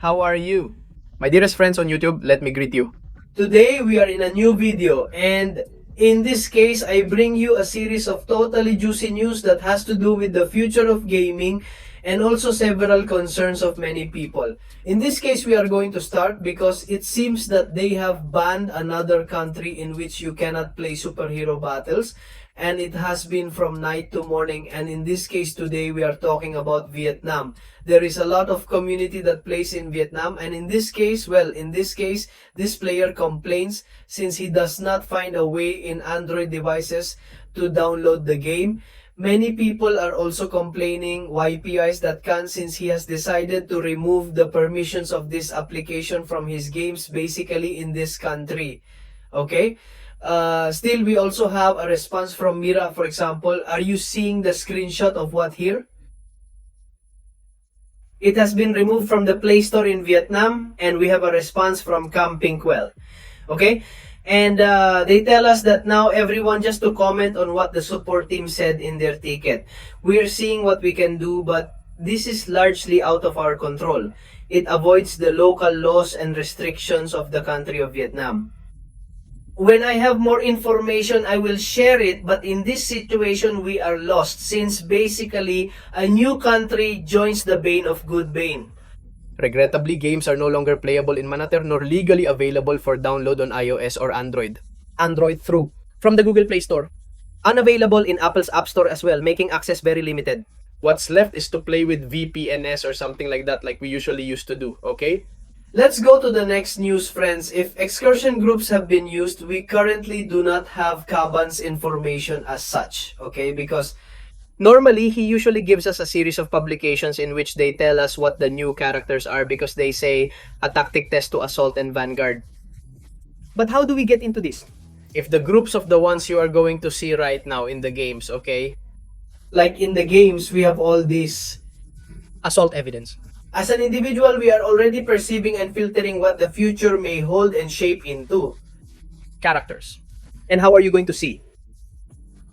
How are you? My dearest friends on YouTube, let me greet you. Today we are in a new video, and in this case I bring you a series of totally juicy news that has to do with the future of gaming and also several concerns of many people. In this case we are going to start because it seems that they have banned another country in which you cannot play superhero battles, and it has been from night to morning, and in this case today we are talking about Vietnam. There is a lot of community that plays in Vietnam, and in this case this player complains since he does not find a way in Android devices to download the game. Many people are also complaining YPIs.can since he has decided to remove the permissions of this application from his games basically in this country. Okay? Still, we also have a response from Mira, for example. Are you seeing the screenshot of what here? It has been removed from the Play Store in Vietnam, and we have a response from Campingquel. Okay? And they tell us that now everyone just to comment on what the support team said in their ticket. We're seeing what we can do, but this is largely out of our control. It avoids the local laws and restrictions of the country of Vietnam. When I have more information, I will share it, but in this situation, we are lost since basically a new country joins the bane of good bane. Regrettably, games are no longer playable in Manater nor legally available for download on iOS or Android. Android through from the Google Play Store. Unavailable in Apple's App Store as well, making access very limited. What's left is to play with VPNs or something like that like we usually used to do, okay? Let's go to the next news, friends. If excursion groups have been used, we currently do not have Kaban's information as such, okay? Because normally, he usually gives us a series of publications in which they tell us what the new characters are because they say a tactic test to Assault and Vanguard. But how do we get into this? If the groups of the ones you are going to see right now in the games, okay? like in the games, we have all this. Assault evidence. As an individual, we are already perceiving and filtering what the future may hold and shape into. Characters. And how are you going to see?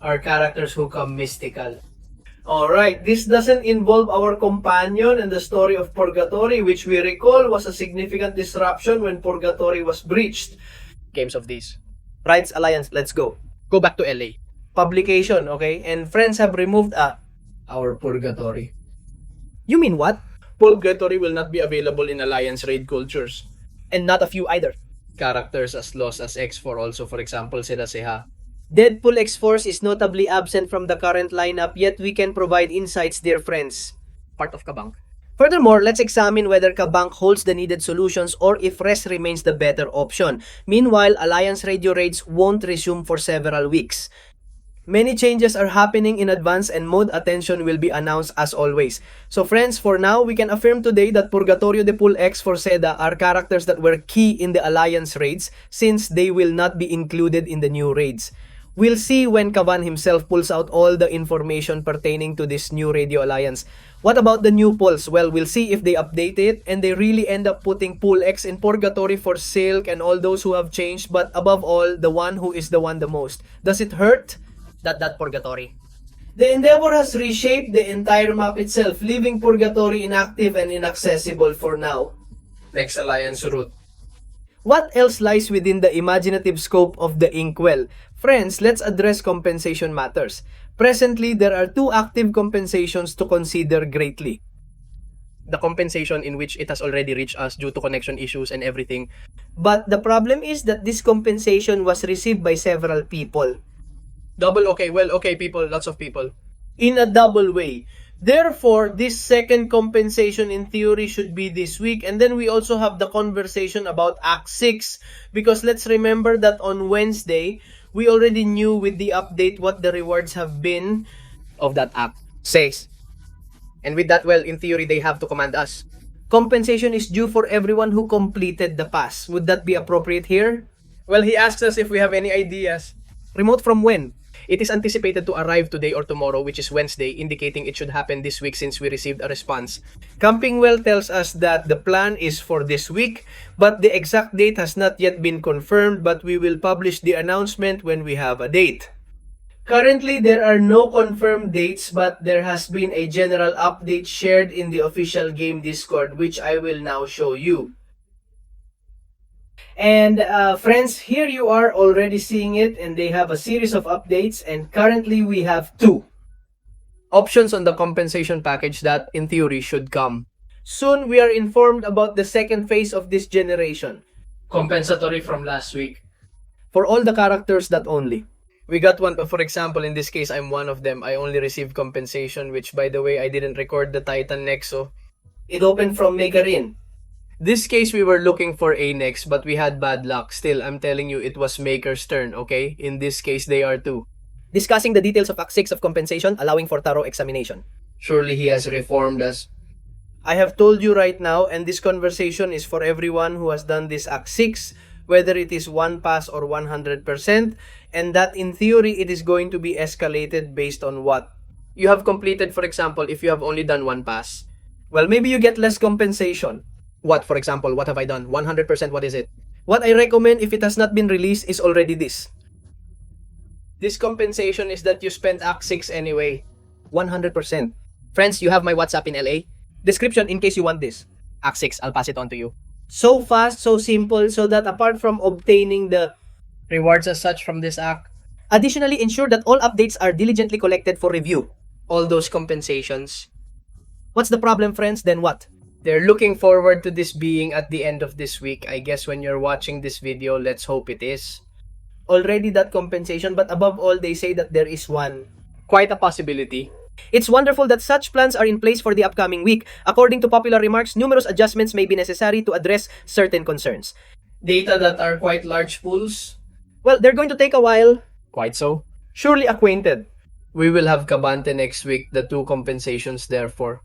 Our characters who come mystical. Alright, this doesn't involve our companion and the story of Purgatory, which we recall was a significant disruption when Purgatory was breached. Games of these. Rights Alliance, let's go. Go back to LA. Publication, okay? And friends have removed our Purgatory. You mean what? Purgatory will not be available in Alliance raid cultures. And not a few either. Characters as lost as X4 also, for example, sila Seha. Deadpool X-Force is notably absent from the current lineup, yet we can provide insights, dear friends. Part of Kabang. Furthermore, let's examine whether Kabank holds the needed solutions or if rest remains the better option. Meanwhile, Alliance radio raids won't resume for several weeks. Many changes are happening in advance and mode attention will be announced as always. So friends, for now, we can affirm today that Purgatorio de Pool X for Seda are characters that were key in the Alliance raids since they will not be included in the new raids. We'll see when Kavan himself pulls out all the information pertaining to this new Radio Alliance. What about the new polls? Well, we'll see if they update it and they really end up putting Pool X in Purgatory for Silk and all those who have changed, but above all, the one who is the one the most. Does it hurt? That Purgatory. The Endeavor has reshaped the entire map itself, leaving Purgatory inactive and inaccessible for now. Next Alliance route. What else lies within the imaginative scope of the Inkwell? Friends, let's address compensation matters. Presently, there are two active compensations to consider greatly. The compensation in which it has already reached us due to connection issues and everything. But the problem is that this compensation was received by several people. Double okay, well okay people, lots of people. In a double way. Therefore, this second compensation in theory should be this week. And then we also have the conversation about Act 6. Because let's remember that on Wednesday, we already knew with the update what the rewards have been Of that act. Says. And with that, well, in theory, they have to command us. Compensation is due for everyone who completed the pass. Would that be appropriate here? Well, he asked us if we have any ideas. Remote from when? It is anticipated to arrive today or tomorrow, which is Wednesday, indicating it should happen this week since we received a response. Campingwell tells us that the plan is for this week, but the exact date has not yet been confirmed, but we will publish the announcement when we have a date. Currently, there are no confirmed dates, but there has been a general update shared in the official game Discord, which I will now show you. And friends, here you are already seeing it, and they have a series of updates, and currently we have two Options on the compensation package that, in theory, should come. Soon we are informed about the second phase of this generation. Compensatory from last week. For all the characters that only. We got one, for example, in this case, I'm one of them. I only received compensation, which, by the way, I didn't record the Titan Nexo. It opened from Megarin. This case, we were looking for A next, but we had bad luck. Still, I'm telling you, it was Maker's turn, okay? In this case, they are too. Discussing the details of Act 6 of compensation, allowing for thorough examination. Surely he has reformed us. I have told you right now, and this conversation is for everyone who has done this Act 6, whether it is 1 pass or 100%, and that in theory it is going to be escalated based on what? You have completed, for example, if you have only done 1 pass. Well, maybe you get less compensation. What, for example, what have I done? 100%, what is it? What I recommend if it has not been released is already this. This compensation is that you spent Act 6 anyway. 100%. Friends, you have my WhatsApp in LA. Description in case you want this. Act 6, I'll pass it on to you. So fast, so simple, so that apart from obtaining the Rewards as such from this act. Additionally, ensure that all updates are diligently collected for review. All those compensations. What's the problem, friends? Then what? They're looking forward to this being at the end of this week. I guess when you're watching this video, let's hope it is. already that compensation, but above all, they say that there is one. Quite a possibility. It's wonderful that such plans are in place for the upcoming week. According to popular remarks, numerous adjustments may be necessary to address certain concerns. Data that are quite large pools. Well, they're going to take a while. Quite so. Surely acquainted. We will have Kabante next week, the 2 compensations therefore.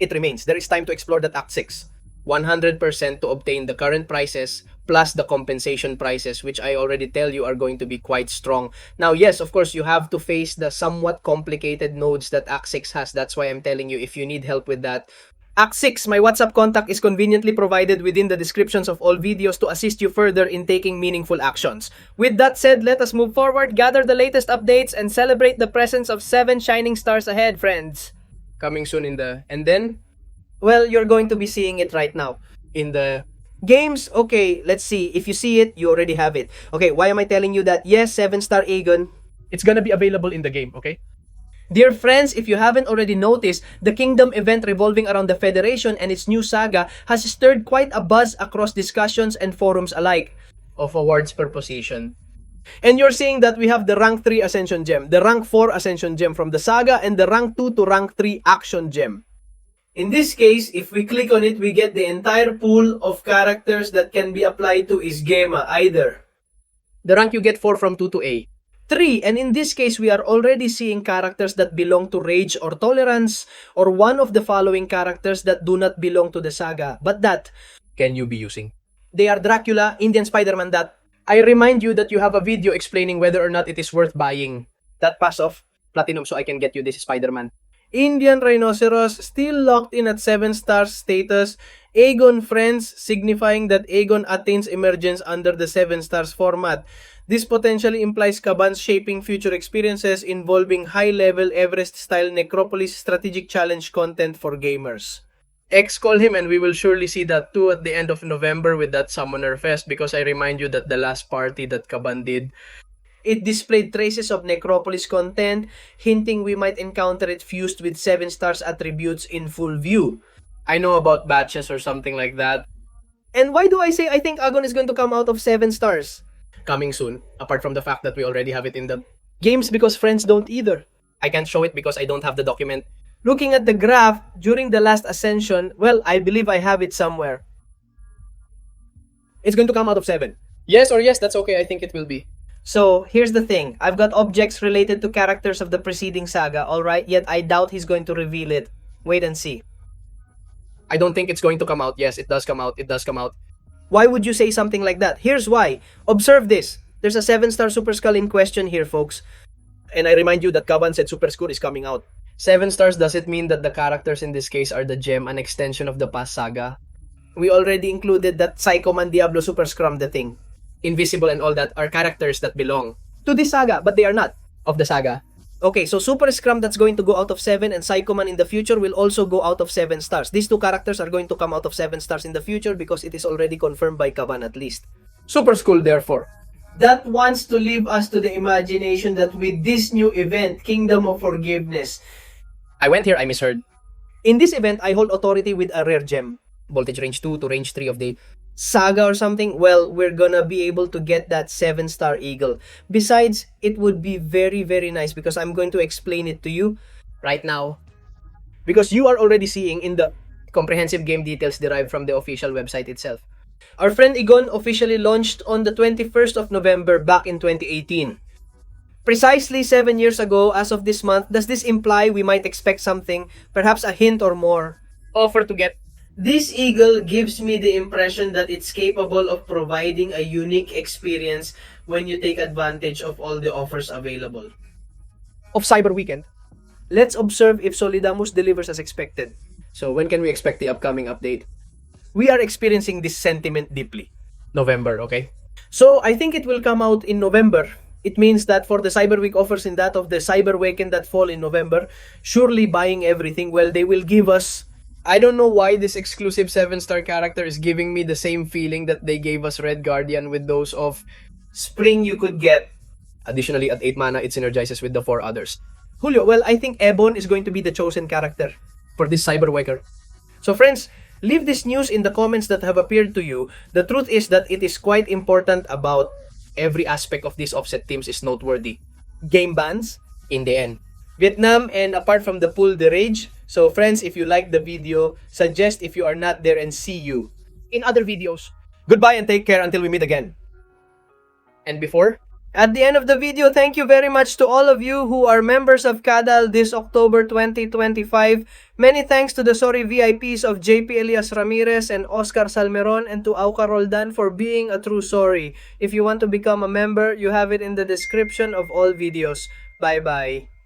It remains. There is time to explore that Act 6. 100% to obtain the current prices plus the compensation prices, which I already tell you are going to be quite strong. Now, yes, of course, you have to face the somewhat complicated nodes that Act 6 has. That's why I'm telling you, if you need help with that, Act 6, my WhatsApp contact is conveniently provided within the descriptions of all videos to assist you further in taking meaningful actions. With that said, let us move forward, gather the latest updates, and celebrate the presence of 7 shining stars ahead, friends. coming soon in the... And then, Well, you're going to be seeing it right now. in the... Games, okay, let's see. If you see it, you already have it. Okay, why am I telling you that? Yes, 7-star Aegon. It's gonna be available in the game, okay? Dear friends, if you haven't already noticed, the Kingdom event revolving around the Federation and its new saga has stirred quite a buzz across discussions and forums alike. Of awards per position. And you're seeing that we have the rank 3 Ascension Gem, the rank 4 Ascension Gem from the saga, and the rank 2 to rank 3 Action Gem. In this case, if we click on it, we get the entire pool of characters that can be applied to Isgema, either. The rank you get 4 from 2 to A. 3, and in this case, we are already seeing characters that belong to Rage or Tolerance, or one of the following characters that do not belong to the saga, but that Can you be using? They are Dracula, Indian Spider-Man, that I remind you that you have a video explaining whether or not it is worth buying. that pass off Platinum so I can get you this Spider-Man. Indian Rhinoceros still locked in at 7 stars status, Aegon Friends signifying that Aegon attains emergence under the 7 stars format. This potentially implies Kaban's shaping future experiences involving high-level Everest-style Necropolis strategic challenge content for gamers. X-call him and we will surely see that too at the end of November with that Summoner Fest, because I remind you that the last party that Kaban did, It displayed traces of Necropolis content, hinting we might encounter it fused with 7 stars attributes in full view. I know about batches or something like that. And why do I say I think Aegon is going to come out of 7 stars? Coming soon, apart from the fact that we already have it in the... Games, because friends don't either. I can't show it because I don't have the document. Looking at the graph, during the last ascension, well, I believe I have it somewhere. It's going to come out of 7. Yes, that's okay, I think it will be. So, here's the thing. I've got objects related to characters of the preceding saga, alright? Yet I doubt he's going to reveal it. Wait and see. I don't think it's going to come out. Yes, it does come out. It does come out. Why would you say something like that? Here's why. Observe this. There's a 7-star Super Skull in question here, folks. And I remind you that Kaban said Super Skull is coming out. 7 stars, does it mean that the characters in this case are the gem, an extension of the past saga? We already included that Psycho Man Diablo Super Scrum the thing. Invisible and all that are characters that belong. To this saga, but they are not. of the saga. Okay, so Super Scrum that's going to go out of 7 and Psychoman in the future will also go out of 7 stars. These two characters are going to come out of 7 stars in the future because it is already confirmed by Kaban at least. Super School, therefore. That wants to leave us to the imagination that with this new event, Kingdom of Forgiveness, I went here, I misheard. In this event, I hold authority with a rare gem. Voltage range 2 to range 3 of the Saga or something, well, we're gonna be able to get that 7-star eagle. Besides, it would be very, very nice because I'm going to explain it to you right now. because you are already seeing in the Comprehensive game details derived from the official website itself. Our friend Aegon officially launched on the 21st of November back in 2018. Precisely 7 years ago, as of this month, does this imply we might expect something, perhaps a hint or more? Offer to get this eagle gives me the impression that it's capable of providing a unique experience when you take advantage of all the offers available. of Cyber Weekend. Let's observe if Solidamus delivers as expected. So when can we expect the upcoming update? We are experiencing this sentiment deeply. November, okay? So I think it will come out in November. It means that for the Cyber Week offers in that of the Cyber Weekend that fall in November, surely buying everything, well, they will give us. I don't know why this exclusive 7-star character is giving me the same feeling that they gave us Red Guardian with those of Spring you could get. additionally at 8 mana it synergizes with the 4 others. Julio, well, I think Ebon is going to be the chosen character. For this Cyber Waker, So friends, leave this news in the comments that have appeared to you. The truth is that it is quite important about every aspect of these offset teams is noteworthy game bans, in the end. Vietnam, and apart from the Pool de Rage. So friends, if you like the video, suggest if you are not there and see you In other videos. Goodbye and take care until we meet again. And before, At the end of the video, thank you very much to all of you who are members of Kadal this October 2025. Many thanks to the TheShori VIPs of JP Elias Ramirez and Oscar Salmeron and to Auca Roldan for being a true Shori. If you want to become a member, you have it in the description of all videos. Bye-bye.